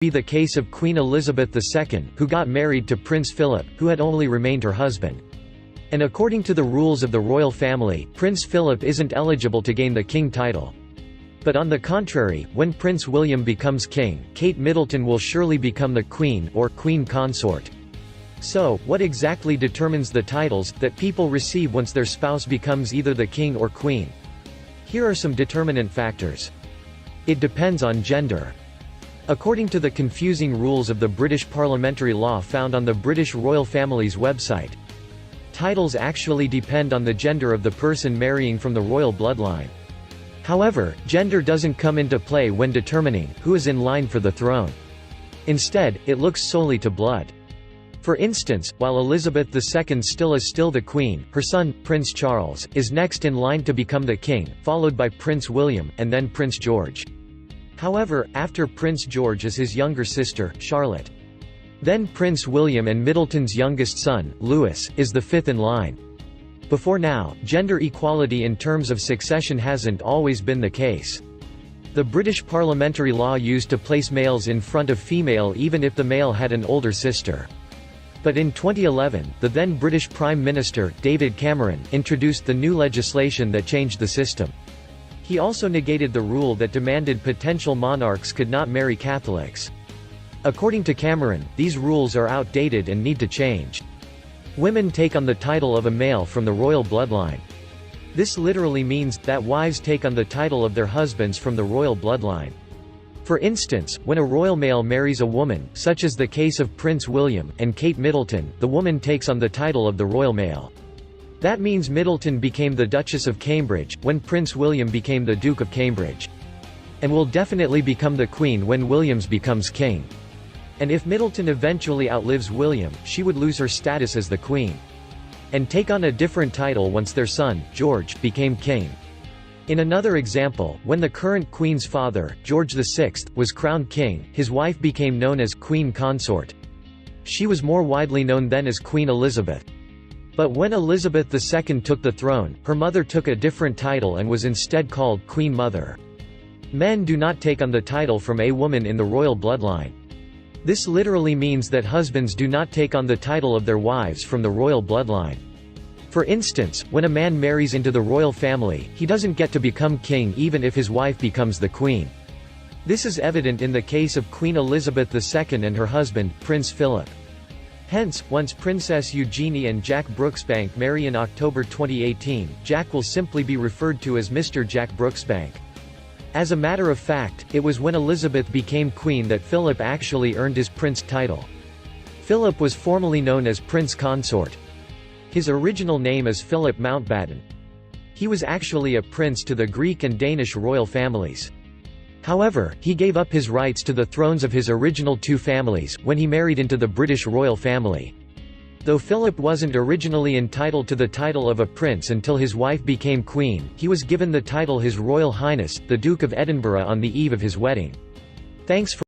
be the case of Queen Elizabeth II, who got married to Prince Philip, who had only remained her husband. And according to the rules of the royal family, Prince Philip isn't eligible to gain the king title. But on the contrary, when Prince William becomes king, Kate Middleton will surely become the queen, or queen consort. So, what exactly determines the titles that people receive once their spouse becomes either the king or queen? Here are some determinant factors. It depends on gender. According to the confusing rules of the British parliamentary law found on the British royal family's website, titles actually depend on the gender of the person marrying from the royal bloodline. However, gender doesn't come into play when determining who is in line for the throne. Instead, it looks solely to blood. For instance, while Elizabeth II still is the queen, her son, Prince Charles, is next in line to become the king, followed by Prince William, and then Prince George. However, after Prince George is his younger sister, Charlotte. Then Prince William, and Middleton's youngest son, Louis, is the fifth in line. Before now, gender equality in terms of succession hasn't always been the case. The British parliamentary law used to place males in front of female even if the male had an older sister. But in 2011, the then British Prime Minister, David Cameron, introduced the new legislation that changed the system. He also negated the rule that demanded potential monarchs could not marry Catholics. According to Cameron, these rules are outdated and need to change. Women take on the title of a male from the royal bloodline. This literally means that wives take on the title of their husbands from the royal bloodline. For instance, when a royal male marries a woman, such as the case of Prince William and Kate Middleton, the woman takes on the title of the royal male. That means Middleton became the Duchess of Cambridge, when Prince William became the Duke of Cambridge. And will definitely become the Queen when Williams becomes king. And if Middleton eventually outlives William, she would lose her status as the Queen. And take on a different title once their son, George, became king. In another example, when the current Queen's father, George VI, was crowned king, his wife became known as Queen Consort. She was more widely known then as Queen Elizabeth. But when Elizabeth II took the throne, her mother took a different title and was instead called Queen Mother. Men do not take on the title from a woman in the royal bloodline. This literally means that husbands do not take on the title of their wives from the royal bloodline. For instance, when a man marries into the royal family, he doesn't get to become king even if his wife becomes the queen. This is evident in the case of Queen Elizabeth II and her husband, Prince Philip. Hence, once Princess Eugenie and Jack Brooksbank marry in October 2018, Jack will simply be referred to as Mr. Jack Brooksbank. As a matter of fact, it was when Elizabeth became queen that Philip actually earned his prince title. Philip was formerly known as Prince Consort. His original name is Philip Mountbatten. He was actually a prince to the Greek and Danish royal families. However, he gave up his rights to the thrones of his original two families, when he married into the British royal family. Though Philip wasn't originally entitled to the title of a prince until his wife became queen, he was given the title His Royal Highness, the Duke of Edinburgh on the eve of his wedding. Thanks for